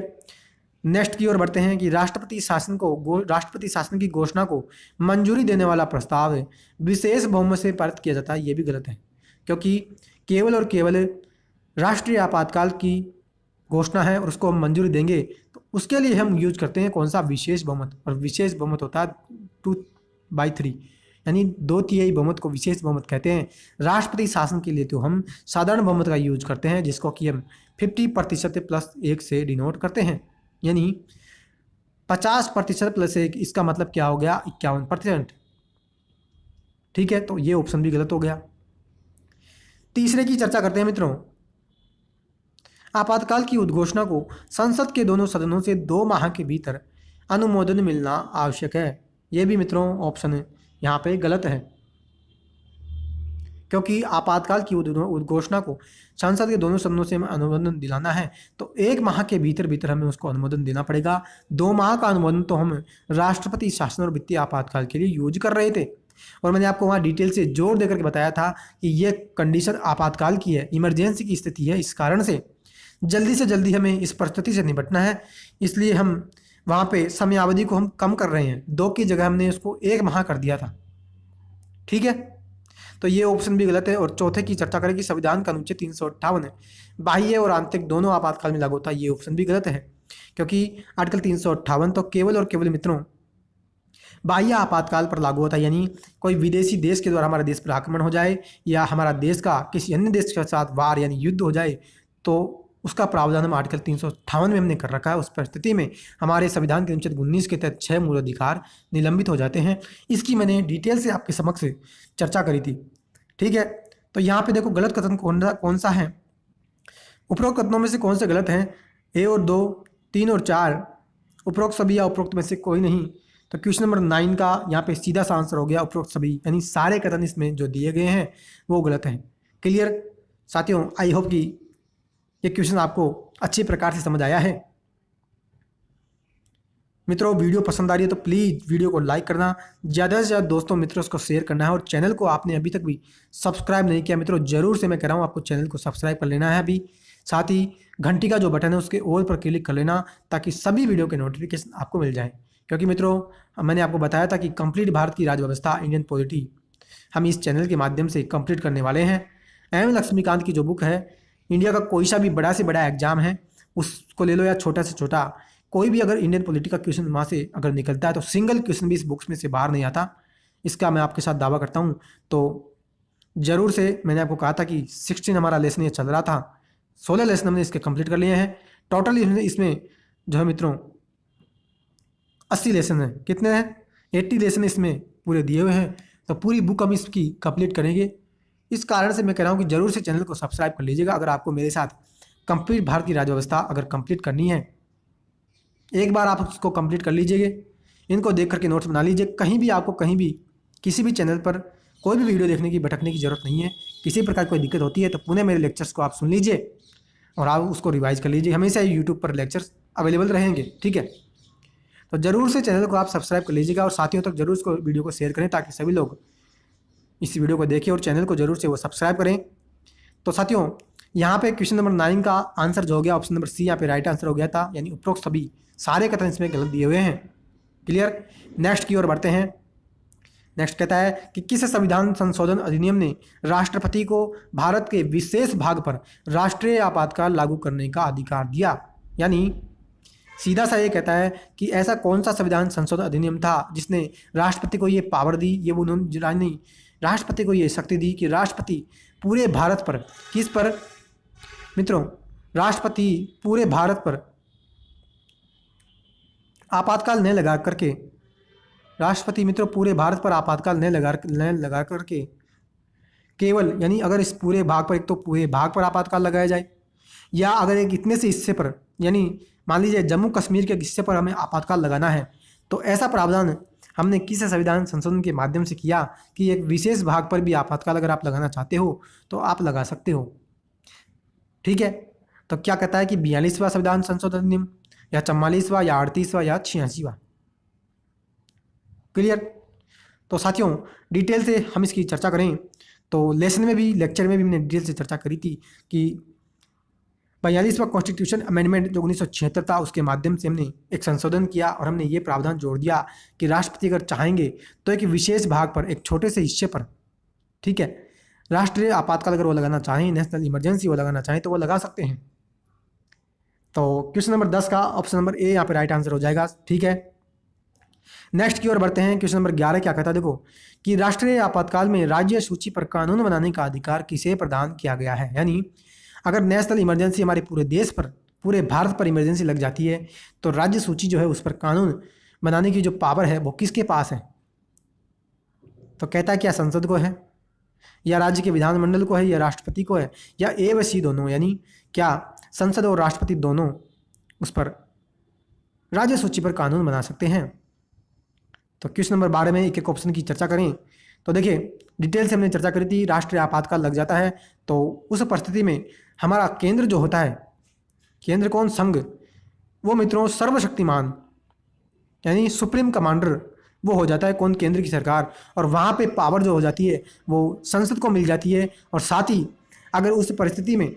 नेक्स्ट की ओर बढ़ते हैं कि राष्ट्रपति शासन की घोषणा को मंजूरी देने वाला प्रस्ताव विशेष बहुमत से पारित किया जाता है। ये भी गलत है, क्योंकि केवल और केवल राष्ट्रीय आपातकाल की घोषणा है और उसको हम मंजूरी देंगे तो उसके लिए हम यूज करते हैं कौन सा, विशेष बहुमत। और विशेष बहुमत होता है 2/3, यानी 2/3 बहुमत को विशेष बहुमत कहते हैं। राष्ट्रपति शासन के लिए तो हम साधारण बहुमत का यूज करते हैं, जिसको कि हम 50% + 1 से डिनोट करते हैं। यानी 50% + 1, इसका मतलब क्या हो गया, 51%। ठीक है, तो ये ऑप्शन भी गलत हो गया। तीसरे की चर्चा करते हैं मित्रों। आपातकाल की उद्घोषणा को संसद के दोनों सदनों से 2 माह के भीतर अनुमोदन मिलना आवश्यक है। ये भी मित्रों ऑप्शन यहाँ पे गलत है, क्योंकि आपातकाल की उद्घोषणा को संसद के दोनों सदनों से हमें अनुमोदन दिलाना है तो 1 माह के भीतर हमें उसको अनुमोदन देना पड़ेगा। 2 माह का अनुमोदन तो हम राष्ट्रपति शासन और वित्तीय आपातकाल के लिए यूज कर रहे थे, और मैंने आपको वहाँ डिटेल से जोर देकर के बताया था कि ये कंडीशन आपातकाल की है, इमरजेंसी की स्थिति है। इस कारण से जल्दी से जल्दी हमें इस परिस्थिति से निपटना है, इसलिए हम वहाँ पे समयावधि को हम कम कर रहे हैं। 2 की जगह हमने उसको 1 माह कर दिया था। ठीक है, तो ये ऑप्शन भी गलत है। और चौथे की चर्चा करें कि संविधान का अनुच्छेद 358 बाह्य और आंतरिक दोनों आपातकाल में लागू होता है, ये ऑप्शन भी गलत है, क्योंकि आर्टिकल 358 तो केवल और केवल मित्रों बाह्य आपातकाल पर लागू होता है, यानी कोई विदेशी देश के द्वारा हमारे देश पर आक्रमण हो जाए या हमारा देश का किसी अन्य देश के साथ वार यानी युद्ध हो जाए, तो उसका प्रावधान हम आर्टिकल 358 में हमने कर रखा है। उस परिस्थिति में हमारे संविधान के अनुच्छेद 19 के तहत 6 मूल अधिकार निलंबित हो जाते हैं। इसकी मैंने डिटेल से आपके समक्ष चर्चा करी थी, ठीक है। तो यहाँ पे देखो गलत कथन कौन सा है, उपरोक्त कथनों में से कौन से गलत हैं? ए और 2, 3 और 4, उपरोक्त सभी या उपरोक्त में से कोई नहीं। तो क्वेश्चन नंबर 9 का यहाँ पे सीधा सा आंसर हो गया उपरोक्त सभी, यानी सारे कथन इसमें जो दिए गए हैं वो गलत हैं। क्लियर साथियों, आई होप कि ये क्वेश्चन आपको अच्छे प्रकार से समझ आया है। मित्रों वीडियो पसंद आ रही है तो प्लीज़ वीडियो को लाइक करना, ज़्यादा से ज़्यादा दोस्तों मित्रों उसको शेयर करना है, और चैनल को आपने अभी तक भी सब्सक्राइब नहीं किया मित्रों, ज़रूर से मैं कह रहा हूँ आपको चैनल को सब्सक्राइब कर लेना है अभी। साथ ही घंटी का जो बटन है उसके ऑल पर क्लिक कर लेना, ताकि सभी वीडियो के नोटिफिकेशन आपको मिल जाए। क्योंकि मित्रों मैंने आपको बताया था कि कंप्लीट भारत की राजव्यवस्था इंडियन पॉलिटी हम इस चैनल के माध्यम से कंप्लीट करने वाले हैं। एम लक्ष्मीकांत की जो बुक है, इंडिया का कोई सा भी बड़ा से बड़ा एग्जाम है उसको ले लो या छोटा से छोटा, कोई भी अगर इंडियन पॉलिटी का क्वेश्चन वहाँ से अगर निकलता है तो सिंगल क्वेश्चन भी इस बुक्स में से बाहर नहीं आता, इसका मैं आपके साथ दावा करता हूँ। तो ज़रूर से मैंने आपको कहा था कि 16 हमारा लेसन ये चल रहा था, 16 लेसन हमने इसके कंप्लीट कर लिए हैं। टोटल इसमें जो है मित्रों 80 लेसन हैं। कितने हैं? 80 लेसन इसमें पूरे दिए हुए हैं। तो पूरी बुक हम इसकी कंप्लीट करेंगे। इस कारण से मैं कह रहा हूँ कि ज़रूर से चैनल को सब्सक्राइब कर लीजिएगा अगर आपको मेरे साथ कंप्लीट भारत की राजव्यवस्था अगर कंप्लीट करनी है। एक बार आप उसको कंप्लीट कर लीजिए, इनको देख करके नोट्स बना लीजिए। कहीं भी आपको कहीं भी किसी भी चैनल पर कोई भी वीडियो देखने की भटकने की ज़रूरत नहीं है। किसी प्रकार कोई दिक्कत होती है तो पुनः मेरे लेक्चर्स को आप सुन लीजिए और आप उसको रिवाइज कर लीजिए। हमेशा यूट्यूब पर लेक्चर्स अवेलेबल रहेंगे, ठीक है। तो ज़रूर से चैनल को आप सब्सक्राइब कर लीजिएगा और साथियों तक जरूर इसको वीडियो को शेयर करें, ताकि सभी लोग इस वीडियो को देखें और चैनल को जरूर से वो सब्सक्राइब करें। तो साथियों यहाँ पे क्वेश्चन नंबर 9 का आंसर जो हो गया ऑप्शन नंबर सी यहाँ पे राइट आंसर हो गया था, यानी उपरोक्त सभी सारे कथन इसमें गलत दिए हुए हैं। क्लियर। नेक्स्ट की ओर बढ़ते हैं। नेक्स्ट कहता है कि किस संविधान संशोधन अधिनियम ने राष्ट्रपति को भारत के विशेष भाग पर राष्ट्रीय आपातकाल लागू करने का अधिकार दिया। यानी सीधा सा ये कहता है कि ऐसा कौन सा संविधान संशोधन अधिनियम था जिसने राष्ट्रपति को ये पावर दी, ये वो नहीं, राष्ट्रपति को ये शक्ति दी कि राष्ट्रपति पूरे भारत पर, किस पर मित्रों, राष्ट्रपति पूरे भारत पर आपातकाल न लगा करके, राष्ट्रपति मित्रों पूरे भारत पर आपातकाल न लगा करके केवल, यानी अगर इस पूरे भाग पर, एक तो पूरे भाग पर आपातकाल लगाया जाए, या अगर एक इतने से हिस्से पर, यानी मान लीजिए जम्मू कश्मीर के हिस्से पर हमें आपातकाल लगाना है, तो ऐसा प्रावधान हमने किस संविधान संशोधन के माध्यम से किया कि एक विशेष भाग पर भी आपातकाल अगर आप लगाना चाहते हो तो आप लगा सकते हो, ठीक है। तो क्या कहता है कि 42वां संविधान संशोधन अधिनियम, या 44वां, या 38वां, या 86वां। क्लियर। तो साथियों डिटेल से हम इसकी चर्चा करें तो लेसन में भी, लेक्चर में भी हमने डिटेल से चर्चा करी थी कि 42वां कॉन्स्टिट्यूशन अमेंडमेंट जो 1976 था उसके माध्यम से हमने एक संशोधन किया और हमने ये प्रावधान जोड़ दिया कि राष्ट्रपति अगर चाहेंगे तो एक विशेष भाग पर, एक छोटे से हिस्से पर, ठीक है, राष्ट्रीय आपातकाल अगर वो लगाना चाहें, नेशनल इमरजेंसी वो लगाना चाहें तो वो लगा सकते हैं। तो क्वेश्चन नंबर 10 का ऑप्शन नंबर ए यहाँ पे राइट आंसर हो जाएगा, ठीक है। नेक्स्ट की ओर बढ़ते हैं। क्वेश्चन नंबर 11 क्या कहता है, देखो कि राष्ट्रीय आपातकाल में राज्य सूची पर कानून बनाने का अधिकार किसे प्रदान किया गया है। यानी अगर नेशनल इमरजेंसी हमारे पूरे देश पर, पूरे भारत पर इमरजेंसी लग जाती है तो राज्य सूची जो है उस पर कानून बनाने की जो पावर है वो किसके पास है। तो कहता है क्या संसद को है, या राज्य के विधानमंडल को है, या राष्ट्रपति को है, या ए व सी दोनों, यानी क्या संसद और राष्ट्रपति दोनों उस पर राज्य सूची पर कानून बना सकते हैं। तो क्वेश्चन नंबर 12 में एक एक ऑप्शन की चर्चा करें तो देखिए डिटेल से हमने चर्चा करी थी। राष्ट्रीय आपातकाल लग जाता है तो उस परिस्थिति में हमारा केंद्र जो होता है, केंद्र कौन, संघ, वो मित्रों सर्वशक्तिमान यानी सुप्रीम कमांडर वो हो जाता है कौन, केंद्र की सरकार, और वहाँ पे पावर जो हो जाती है वो संसद को मिल जाती है। और साथ ही अगर उस परिस्थिति में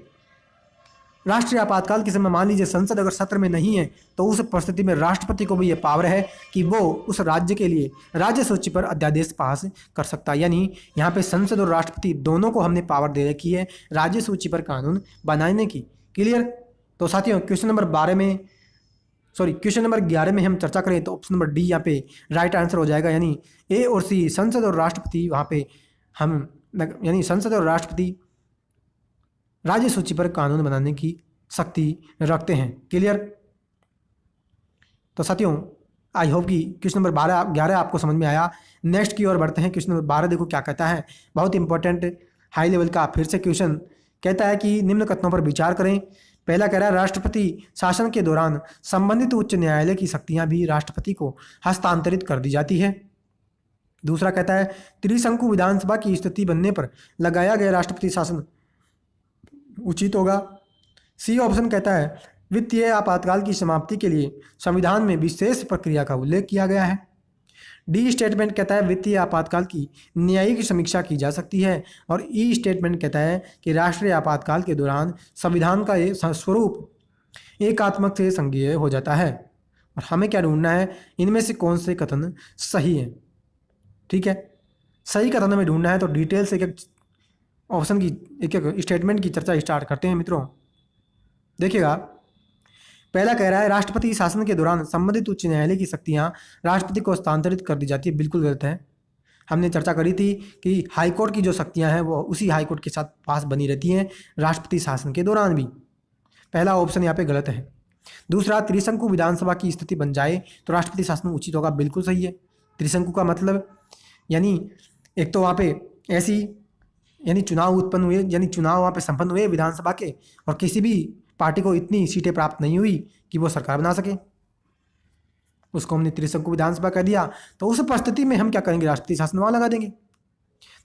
राष्ट्रीय आपातकाल के समय मान लीजिए संसद अगर सत्र में नहीं है तो उस परिस्थिति में राष्ट्रपति को भी ये पावर है कि वो उस राज्य के लिए राज्य सूची पर अध्यादेश पास कर सकता है। यानी यहाँ पे संसद और राष्ट्रपति दोनों को हमने पावर दे रखी है राज्य सूची पर कानून बनाने की। क्लियर। तो साथियों क्वेश्चन नंबर 11 में हम चर्चा करें तो ऑप्शन नंबर डी यहाँ पे राइट आंसर हो जाएगा। यानी ए और सी संसद और राष्ट्रपति वहाँ पे यानी संसद और राष्ट्रपति राज्य सूची पर कानून बनाने की शक्ति रखते हैं। क्लियर। तो साथियों आई होप कि क्वेश्चन नंबर 11 आपको समझ में आया। नेक्स्ट की ओर बढ़ते हैं। क्वेश्चन नंबर 12 देखो क्या कहता है, बहुत इंपॉर्टेंट हाई लेवल का फिर से क्वेश्चन कहता है कि निम्न कथनों पर विचार करें। पहला कह रहा है राष्ट्रपति शासन के दौरान संबंधित उच्च न्यायालय की शक्तियां भी राष्ट्रपति को हस्तांतरित कर दी जाती है। दूसरा कहता है त्रिशंकु विधानसभा की स्थिति बनने पर लगाया गया राष्ट्रपति शासन उचित होगा। सी ऑप्शन कहता है वित्तीय आपातकाल की समाप्ति के लिए संविधान में विशेष प्रक्रिया का उल्लेख किया गया है। डी स्टेटमेंट कहता है वित्तीय आपातकाल की न्यायिक समीक्षा की जा सकती है। और ई स्टेटमेंट कहता है कि राष्ट्रीय आपातकाल के दौरान संविधान का ये स्वरूप एकात्मक से संज्ञेय हो जाता है। और हमें क्या ढूंढना है, इनमें से कौन से कथन सही है। ठीक है, सही कथन हमें ढूंढना है। तो डिटेल से एक ऑप्शन की एक स्टेटमेंट की चर्चा स्टार्ट करते हैं मित्रों। देखिएगा, पहला कह रहा है राष्ट्रपति शासन के दौरान संबंधित उच्च न्यायालय की शक्तियां राष्ट्रपति को हस्तांतरित कर दी जाती है। बिल्कुल गलत है। हमने चर्चा करी थी कि हाईकोर्ट की जो शक्तियां हैं वो उसी हाईकोर्ट के साथ पास बनी रहती हैं राष्ट्रपति शासन के दौरान भी। पहला ऑप्शन यहाँ पे गलत है। दूसरा, त्रिशंकु विधानसभा की स्थिति बन जाए तो राष्ट्रपति शासन उचित होगा। बिल्कुल सही है। त्रिशंकु का मतलब यानी एक तो वहाँ पे ऐसी यानी चुनाव उत्पन्न हुए, यानी चुनाव वहाँ पे संपन्न हुए विधानसभा के, और किसी भी पार्टी को इतनी सीटें प्राप्त नहीं हुई कि वो सरकार बना सके, उसको हमने त्रिशंकु विधानसभा कह दिया। तो उस परिस्थिति में हम क्या करेंगे, राष्ट्रपति शासन वहाँ लगा देंगे।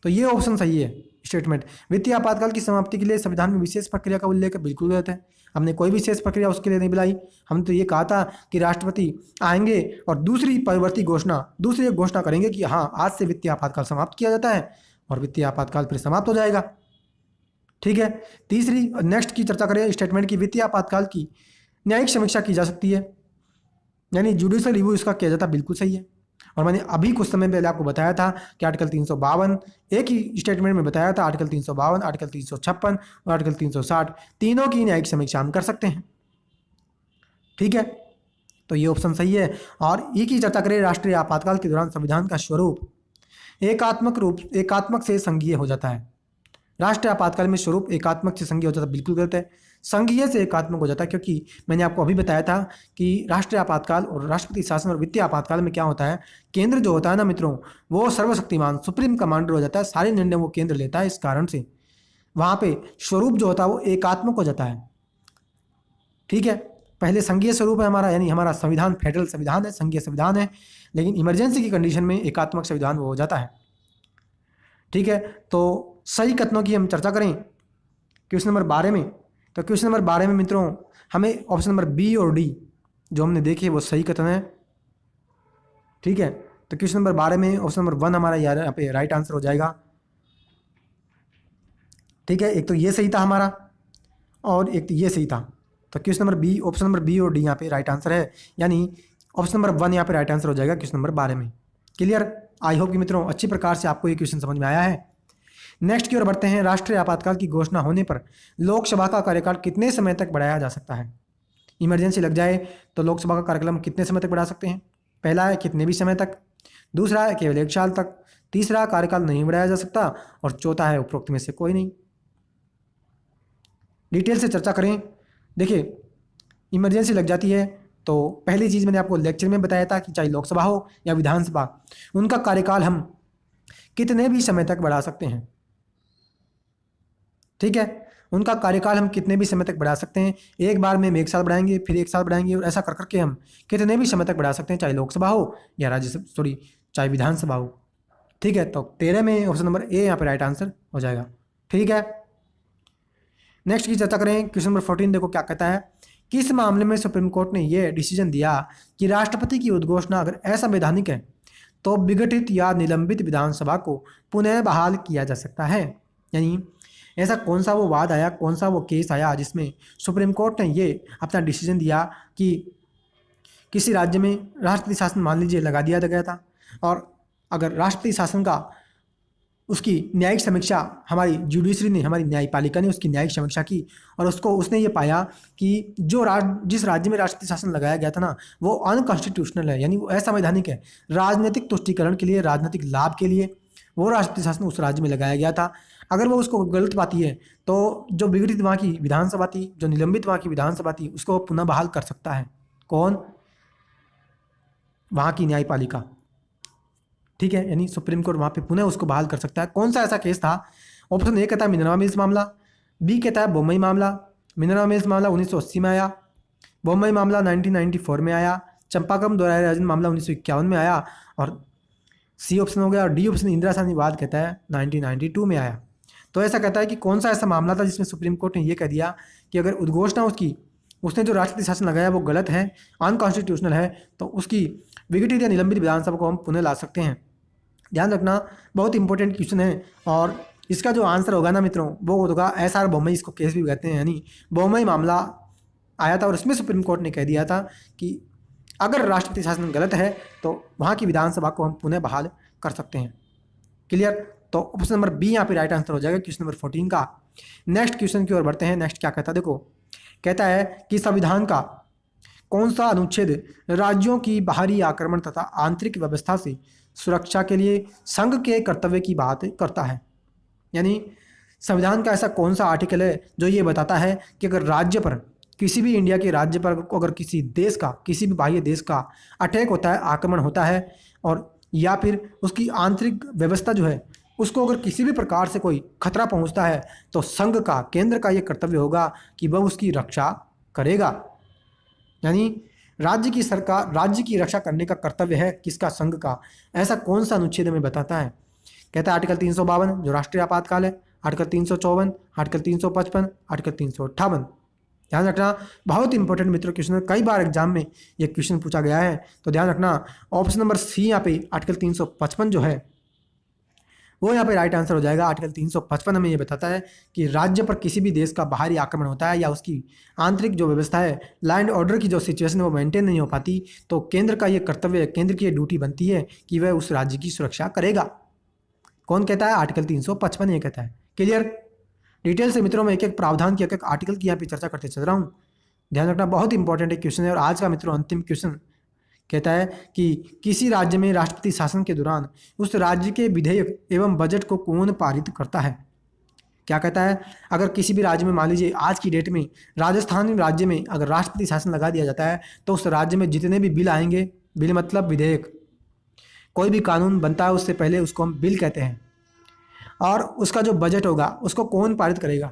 तो ये ऑप्शन सही है स्टेटमेंट। वित्तीय आपातकाल की समाप्ति के लिए संविधान में विशेष प्रक्रिया का उल्लेख बिल्कुल गलत है। हमने कोई विशेष प्रक्रिया उसके लिए नहीं बुलाई। हम तो ये कहा था कि राष्ट्रपति आएंगे और दूसरी घोषणा करेंगे कि हाँ आज से वित्तीय आपातकाल समाप्त किया जाता है, और वित्तीय आपातकाल फिर समाप्त हो जाएगा। ठीक है। तीसरी नेक्स्ट की चर्चा करें स्टेटमेंट की वित्तीय आपातकाल की न्यायिक समीक्षा की जा सकती है, यानी जुडिशियल रिव्यू इसका किया जाता है। बिल्कुल सही है। और मैंने अभी कुछ समय पहले आपको बताया था कि आर्टिकल 352 एक ही स्टेटमेंट में बताया था, आर्टिकल 352, आर्टिकल 356 और आर्टिकल 360 तीनों की न्यायिक समीक्षा हम कर सकते हैं। ठीक है, तो ये ऑप्शन सही है। और ई की चर्चा करें राष्ट्रीय आपातकाल के दौरान संविधान का स्वरूप एकात्मक से संघीय हो जाता है। राष्ट्रीय आपातकाल में स्वरूप एकात्मक से संघीय हो जाता है। बिल्कुल गलत है। संघीय से एकात्मक हो जाता है, क्योंकि मैंने आपको अभी बताया था कि राष्ट्रीय आपातकाल और राष्ट्रपति शासन और वित्तीय आपातकाल में क्या होता है, केंद्र जो होता है ना मित्रों, वो सर्वशक्तिमान सुप्रीम कमांडर हो जाता है। सारे निर्णय वो केंद्र लेता है। इस कारण से वहाँ पे स्वरूप जो होता है वो एकात्मक हो जाता है। ठीक है, पहले संघीय स्वरूप है हमारा, यानी हमारा संविधान फेडरल संविधान है, संघीय संविधान है, लेकिन इमरजेंसी की कंडीशन में एकात्मक संविधान वो हो जाता है। ठीक है, तो सही कथनों की हम चर्चा करें क्वेश्चन नंबर 12 में। तो क्वेश्चन नंबर 12 में मित्रों हमें ऑप्शन नंबर बी और डी जो हमने देखे वो सही कथन है। ठीक है, तो क्वेश्चन नंबर 12 में ऑप्शन नंबर 1 हमारा यहाँ पे राइट आंसर हो जाएगा। ठीक है, एक तो ये सही था हमारा और एक तो ये सही था। तो question number B, option number B और डी यहाँ पे राइट आंसर है, यानी ऑप्शन नंबर 1 यहाँ पे राइट आंसर हो जाएगा क्वेश्चन नंबर 12 में। क्लियर। आई होप कि मित्रों अच्छी प्रकार से आपको ये क्वेश्चन समझ में आया है। नेक्स्ट की ओर बढ़ते हैं। राष्ट्रीय आपातकाल की घोषणा होने पर लोकसभा का कार्यकाल कितने समय तक बढ़ाया जा सकता है। इमरजेंसी लग जाए तो लोकसभा का कार्यकाल कितने समय तक बढ़ा सकते हैं। पहला है कितने भी समय तक, दूसरा है केवल 1 साल तक, तीसरा कार्यकाल नहीं बढ़ाया जा सकता, और चौथा है उपरोक्त में से कोई नहीं। डिटेल से चर्चा करें। देखिए, इमरजेंसी लग जाती है तो पहली चीज़ मैंने आपको लेक्चर में बताया था कि चाहे लोकसभा हो या विधानसभा, उनका कार्यकाल हम कितने भी समय तक बढ़ा सकते हैं। ठीक है, उनका कार्यकाल हम कितने भी समय तक बढ़ा सकते हैं। एक बार में हम 1 साल बढ़ाएंगे, फिर 1 साल बढ़ाएंगे, और ऐसा कर करके हम कितने भी समय तक बढ़ा सकते हैं, चाहे लोकसभा हो या चाहे विधानसभा हो। ठीक है, तो 13 में ऑप्शन नंबर ए यहाँ पे राइट आंसर हो जाएगा। ठीक है, नेक्स्ट की चर्चा करें। क्वेश्चन नंबर 14 देखो क्या कहता है। किस मामले में सुप्रीम कोर्ट ने यह डिसीजन दिया कि राष्ट्रपति की उद्घोषणा अगर असंवैधानिक है तो विघटित या निलंबित विधानसभा को पुनः बहाल किया जा सकता है। यानी ऐसा कौन सा वो वाद आया, कौन सा वो केस आया जिसमें सुप्रीम कोर्ट ने ये अपना डिसीजन दिया कि किसी राज्य में राष्ट्रपति शासन मान लीजिए लगा दिया गया था, और अगर राष्ट्रपति शासन का उसकी न्यायिक समीक्षा हमारी जुडिशरी ने, हमारी न्यायपालिका ने उसकी न्यायिक समीक्षा की और उसने ये पाया कि जिस राज्य में राष्ट्रपति शासन लगाया गया था ना, वो अनकॉन्स्टिट्यूशनल है, यानी वो असंवैधानिक है। राजनीतिक तुष्टीकरण के लिए, राजनीतिक लाभ के लिए वो राष्ट्रपति शासन उस राज्य में लगाया गया था। अगर वो उसको गलत पाती है तो जो बिगड़ित वहाँ की विधानसभा थी, जो निलंबित वहाँ की विधानसभा थी, उसको पुनः बहाल कर सकता है। कौन? वहाँ की न्यायपालिका। ठीक है, यानी सुप्रीम कोर्ट वहाँ पे पुनः उसको बहाल कर सकता है। कौन सा ऐसा केस था? ऑप्शन ए कहता है मिनरवा मिल्स मामला, बी कहता है बोम्बई मामला। मिनरवा मिल्स मामला 1980 में आया, बोम्बई मामला 1994 में आया, चंपाकम दोहराया मामला 1951 में आया, और सी ऑप्शन हो गया। और डी ऑप्शन इंदिरा गांधी वाद कहता है 1992 में आया। तो ऐसा कहता है कि कौन सा ऐसा मामला था जिसमें सुप्रीम कोर्ट ने यह कह दिया कि अगर उद्घोषणा उसने जो राष्ट्रपति शासन लगाया वो गलत है, अनकॉन्स्टिट्यूशनल है, तो उसकी विघटित या निलंबित विधानसभा को हम पुनः ला सकते हैं। ध्यान रखना, बहुत इंपॉर्टेंट क्वेश्चन है, और इसका जो आंसर होगा ना मित्रों वो होगा SR बोम्बई, इसको केस भी कहते हैं। यानी बोम्बई मामला आया था और उसमें सुप्रीम कोर्ट ने कह दिया था कि अगर राष्ट्रपति शासन गलत है तो वहाँ की विधानसभा को हम पुनः बहाल कर सकते हैं। क्लियर? तो ऑप्शन नंबर बी यहाँ पे राइट आंसर हो जाएगा क्वेश्चन नंबर 14 का। नेक्स्ट क्वेश्चन की ओर बढ़ते हैं। नेक्स्ट क्या कहता है, देखो कहता है कि संविधान का कौन सा अनुच्छेद राज्यों की बाहरी आक्रमण तथा आंतरिक व्यवस्था से सुरक्षा के लिए संघ के कर्तव्य की बात करता है। यानी संविधान का ऐसा कौन सा आर्टिकल है जो ये बताता है कि अगर राज्य पर, किसी भी इंडिया के राज्य पर अगर किसी देश का, किसी भी बाह्य देश का अटैक होता है, आक्रमण होता है, और या फिर उसकी आंतरिक व्यवस्था जो है उसको अगर किसी भी प्रकार से कोई खतरा पहुंचता है तो संघ का, केंद्र का ये कर्तव्य होगा कि वह उसकी रक्षा करेगा। यानी राज्य की सरकार, राज्य की रक्षा करने का कर्तव्य है किसका? संघ का। ऐसा कौन सा अनुच्छेद हमें बताता है? कहता है आर्टिकल 352 जो राष्ट्रीय आपातकाल है, आर्टिकल 354, आर्टिकल 355, आर्टिकल 358। ध्यान रखना, बहुत इंपॉर्टेंट मित्रों क्वेश्चन, कई बार एग्जाम में ये क्वेश्चन पूछा गया है, तो ध्यान रखना ऑप्शन नंबर सी यहाँ पे आर्टिकल 355 जो है वो यहाँ पे राइट आंसर हो जाएगा। आर्टिकल 355 हमें ये बताता है कि राज्य पर किसी भी देश का बाहरी आक्रमण होता है या उसकी आंतरिक जो व्यवस्था है, लॉ एंड ऑर्डर की जो सिचुएशन है वो मेंटेन नहीं हो पाती, तो केंद्र का ये कर्तव्य है, केंद्र की ये ड्यूटी बनती है कि वह उस राज्य की सुरक्षा करेगा। कौन कहता है? आर्टिकल 355 ये कहता है। क्लियर? डिटेल से मित्रों में एक एक प्रावधान की, एक एक आर्टिकल की यहाँ पे चर्चा करते चल रहा हूँ। ध्यान रखना, बहुत इंपॉर्टेंट एक क्वेश्चन है। और आज का मित्रों अंतिम क्वेश्चन कहता है कि किसी राज्य में राष्ट्रपति शासन के दौरान उस राज्य के विधेयक एवं बजट को कौन पारित करता है? क्या कहता है? अगर किसी भी राज्य में, मान लीजिए आज की डेट में राजस्थान राज्य में अगर राष्ट्रपति शासन लगा दिया जाता है तो उस राज्य में जितने भी बिल आएंगे, बिल मतलब विधेयक, कोई भी कानून बनता है उससे पहले उसको हम बिल कहते हैं, और उसका जो बजट होगा उसको कौन पारित करेगा?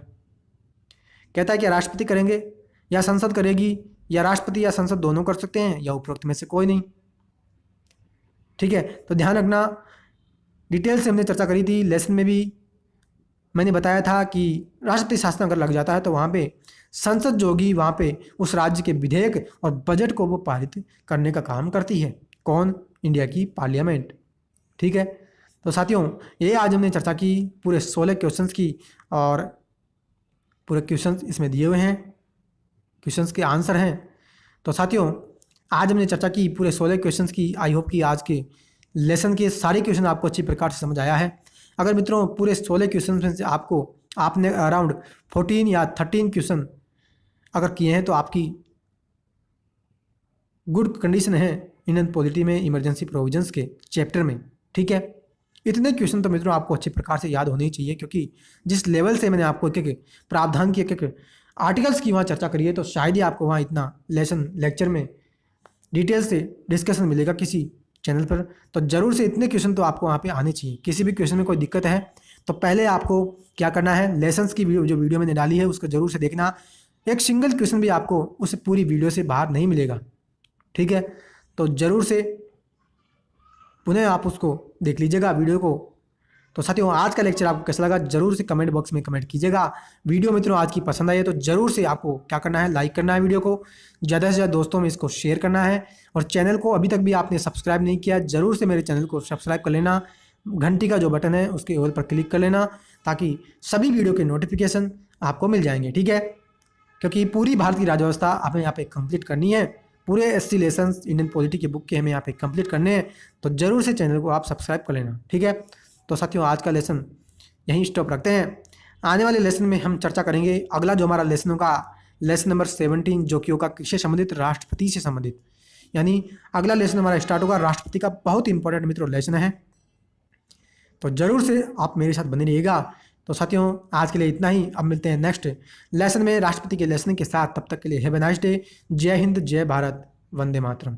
कहता है कि राष्ट्रपति करेंगे या संसद करेगी, या राष्ट्रपति या संसद दोनों कर सकते हैं, या उपरोक्त में से कोई नहीं। ठीक है, तो ध्यान रखना, डिटेल से हमने चर्चा करी थी। लेसन में भी मैंने बताया था कि राष्ट्रपति शासन अगर लग जाता है तो वहाँ पे संसद जो होगी वहाँ पे उस राज्य के विधेयक और बजट को वो पारित करने का काम करती है। कौन? इंडिया की पार्लियामेंट। ठीक है, तो साथियों ये आज हमने चर्चा की पूरे 16 क्वेश्चंस की, और पूरे क्वेश्चंस इसमें दिए हुए हैं, क्वेश्चंस के आंसर हैं। तो साथियों आज हमने चर्चा की पूरे 16 क्वेश्चंस की। आई होप कि आज के लेसन के सारे क्वेश्चन आपको अच्छी प्रकार से समझ आया है। अगर मित्रों पूरे 16 क्वेश्चन में से आपने अराउंड 14 या 13 क्वेश्चन अगर किए हैं तो आपकी गुड कंडीशन है इंडियन पॉलिटी में इमरजेंसी प्रोविजंस के चैप्टर में। ठीक है, इतने क्वेश्चन तो मित्रों आपको अच्छी प्रकार से याद होने ही चाहिए, क्योंकि जिस लेवल से मैंने आपको एक एक प्रावधान की, एक एक आर्टिकल्स की वहाँ चर्चा करी है, तो शायद ही आपको वहाँ इतना लेक्चर में डिटेल से डिस्कशन मिलेगा किसी चैनल पर। तो ज़रूर से इतने क्वेश्चन तो आपको वहाँ पे आने चाहिए। किसी भी क्वेश्चन में कोई दिक्कत है तो पहले आपको क्या करना है, लेसन्स की जो वीडियो मैंने डाली है उसको ज़रूर से देखना। एक सिंगल क्वेश्चन भी आपको उस पूरी वीडियो से बाहर नहीं मिलेगा। ठीक है, तो ज़रूर से पुनः आप उसको देख लीजिएगा वीडियो को। तो साथियों आज का लेक्चर आपको कैसा लगा जरूर से कमेंट बॉक्स में कमेंट कीजिएगा। वीडियो मित्रों आज की पसंद आई है तो जरूर से आपको क्या करना है, लाइक करना है, वीडियो को ज़्यादा से ज़्यादा दोस्तों में इसको शेयर करना है, और चैनल को अभी तक भी आपने सब्सक्राइब नहीं किया जरूर से मेरे चैनल को सब्सक्राइब कर लेना। घंटी का जो बटन है उसके ऑल पर क्लिक कर लेना, ताकि सभी वीडियो के नोटिफिकेशन आपको मिल जाएंगे, ठीक है। क्योंकि पूरी भारत की राज्यव्यवस्था हमें यहाँ पे कंप्लीट करनी है, पूरे 80 लेसन्स इंडियन पॉलिटी के बुक के हमें यहाँ पे कंप्लीट करने हैं, तो ज़रूर से चैनल को आप सब्सक्राइब कर लेना, ठीक है। तो साथियों आज का लेसन यहीं स्टॉप रखते हैं। आने वाले लेसन में हम चर्चा करेंगे अगला जो हमारा लेसन होगा, लेसन नंबर 17, जो कि होगा किससे संबंधित, राष्ट्रपति से संबंधित। यानी अगला लेसन हमारा स्टार्ट होगा, राष्ट्रपति का बहुत इंपॉर्टेंट मित्रों लेसन है, तो जरूर से आप मेरे साथ बने रहिएगा। तो साथियों आज के लिए इतना ही, अब मिलते हैं नेक्स्ट लेसन में राष्ट्रपति के लेसन के साथ। तब तक के लिए हैव अ नाइस डे। जय हिंद, जय भारत, वंदे मातरम।